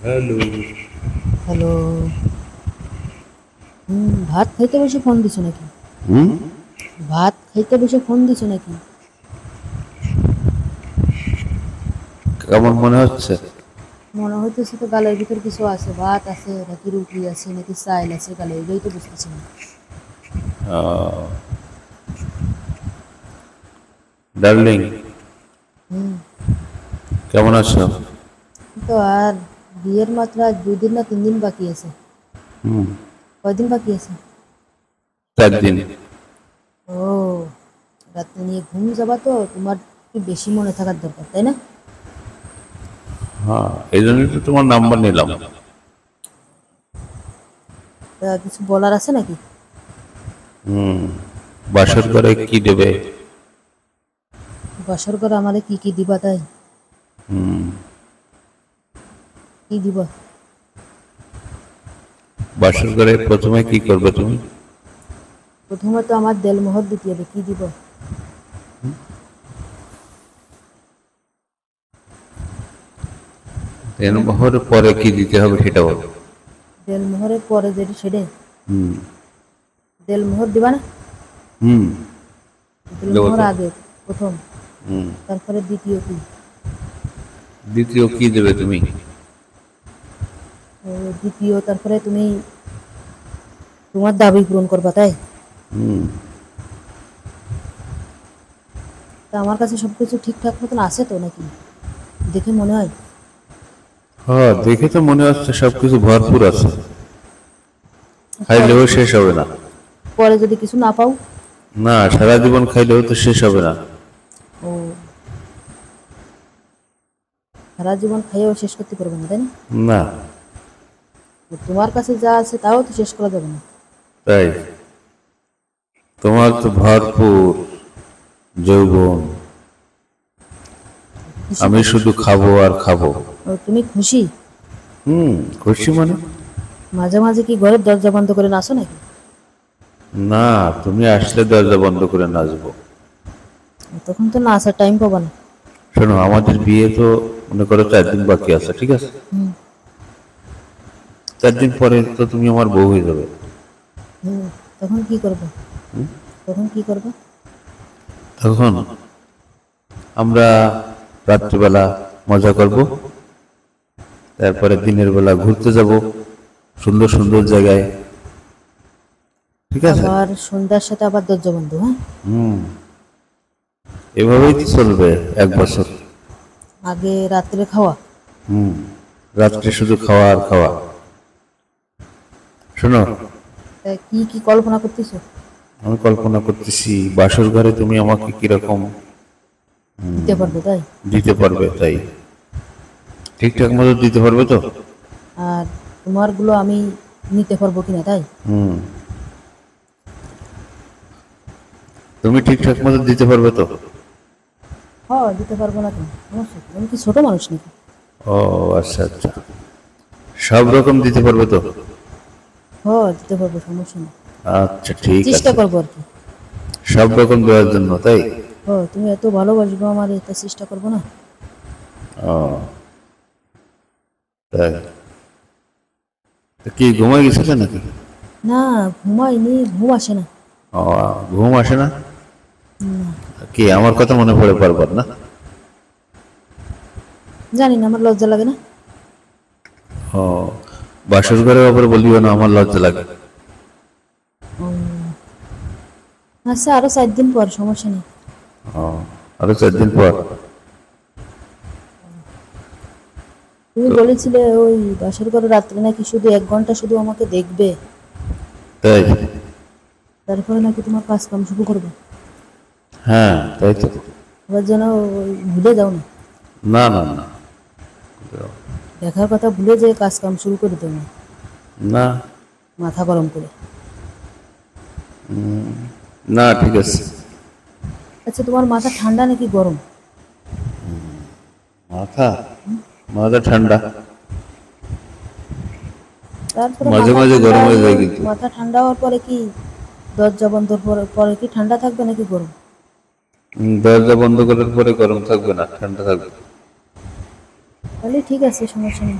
Hello. Hello. ভাত খাইতে বসে ফোন দিছো নাকি? হুম, ভাত খাইতে বসে ফোন দিছো নাকি? কেমন মনে হচ্ছে? মনে হইতেছে তো গালের ভিতর কিছু আছে, ভাত আছে নাকি রুটি আছে নাকি চাইল আছে গালে, এটাই তো বুঝতেছি না। ডার্লিং, হুম। কেমন আছো? তো আর বিয়ের মাত্র আজ 2 দিন না 3 দিন বাকি আছে। হুম, কয়দিন বাকি আছে? 4 দিন। ও, রাত্রে নিয়ে ঘুম যাবা তো তোমার একটু বেশি মনে থাকার দরকার, তাই না? হ্যাঁ, এই জন্যই তো তোমার নাম্বার নিলাম। তা কিছু বলার আছে নাকি? বাসর করে কি দেবে? বাসর করে আমাদের কি কি দিবা তাই? কি দিবা? বাসর করে প্রথমে কি করবে তুমি? প্রথমে তো আমার দেলমোহর দিতে হবে, কি দিব? দেনমোহর পরে কি দিতে হবে সেটা বলো। দেলমোহরের পরে যেটা সেটা হুম দেলমোহর দিবা না? হুম, দেবো দেলমোহর তো। আগে প্রথম, তারপরে দ্বিতীয় কি? দ্বিতীয় কি দেবে তুমি? ও, দ্বিতীয় তারপরে তুমি তোমার দাবি পূরণ করবা, তাই? তা আমার কাছে সবকিছু ঠিকঠাক মতন আছে তো নাকি? দেখে মনে হয়। হ্যাঁ, দেখে তো মনে হচ্ছে সবকিছু ভরপুর আছে, পরে খাইলেও শেষ হবে না। পরে যদি কিছু না পাও? না, সারা জীবন খাইলেও তো শেষ হবে না। ও, সারা জীবন খাইয়েও শেষ করতে পারবে না, তাই না? না, তো তোমার কাছে যা আছে তাও তো শেষ করা যাবে না। তাই তোমার তো ভরপুর যৌবন, খুশি আমি তো? শুধু খাবো আর খাবো। ও, তুমি খুশি? খুশি মানে? মাঝে মাঝে কি ঘরের দরজা বন্ধ করে নাচো নাকি? না, তুমি আসলে দরজা বন্ধ করে নাচবো। তখন তো নাচার টাইম পাবা না। শোনো, আমাদের বিয়ে তো মনে করো 4 দিন বাকি আছে, ঠিক আছে? 4 দিন পরে তো তুমি আমার বউ হয়ে যাবে। হুম, তখন কি করবে? তখন কি করবে? তখন আমরা রাত্রিবেলা মজা করব, তারপরে দিনের বেলা ঘুরতে যাব সুন্দর সুন্দর জায়গায়, ঠিক আছে? আবার সন্ধ্যার সাথে আবার দরজা বন্ধ, হ্যাঁ? এভাবেই তো চলবে 1 বছর। আগে রাত্রে খাওয়া। রাত্রে শুধু খাওয়া আর খাওয়া। শোনো, তা কি কি কল্পনা করতেছো? আমি কল্পনা করতেছি বাসর ঘরে তুমি আমাকে কিরকম দিতে পারবে, তাই? দিতে পারবে, তাই ঠিকঠাক মতো দিতে পারবে তো? আর তোমার গুলো আমি নিতে পারবো কিনা, তাই? তুমি ঠিকঠাক মতো দিতে পারবে তো? হ্যাঁ, দিতে পারবো না কেন, সমস্যা কি? আমি কি ছোট মানুষ নাকি? ও আচ্ছা আচ্ছা, সব রকম দিতে পারবে তো? হ্যাঁ, দিতে পারবো, সমস্যা নেই। আচ্ছা ঠিক চেষ্টা আছে, করবো আর কি। সব রকম দেওয়ার জন্য, তাই? হ্যাঁ, তুমি এত ভালোবাসবো আমার, এটা চেষ্টা করবো না? ও তাই, তো কি ঘুমাই গেছিলে নাকি? না, ঘুমাইনি, ঘুম আসে না। ও, ঘুম আসে না? কি আমার কথা মনে পড়ে পারবার না? জানি না, আমার লজ্জা লাগে না। ও, বাসর ঘরে আবার বলিও না আমার লজ্জা লাগে। আচ্ছা, আরো 4 দিন পর, সমস্যা নেই। ও, আরো 4 দিন পর? তুমি বলেছিলে ওই বাসর ঘরে রাত্রে নাকি শুধু 1 ঘন্টা শুধু আমাকে দেখবে, তাই? তারপরে নাকি তোমার কাজ কাম শুরু করবে। হ্যাঁ তাই তো। এবার যেন ওই ভুলে যাও না। না না না। দেখার কথা ভুলে যেয়ে কাজ কাম শুরু করে দেও না, না মাথা গরম করে। না, ঠিক আছে। আচ্ছা, তোমার মাথা ঠান্ডা নাকি গরম? মাথা মাথা ঠান্ডা, তারপরে মাঝে মাথা মাঝে ঠান্ডা গরম হয়ে হলে, যায় কিন্তু। মাথা ঠান্ডা হওয়ার পরে কি দরজা বন্ধ পরে পরে কি ঠান্ডা থাকবে নাকি গরম? দরজা বন্ধ করার পরে গরম থাকবে না, ঠান্ডা থাকবে। তাহলে ঠিক আছে, সমস্যা নেই।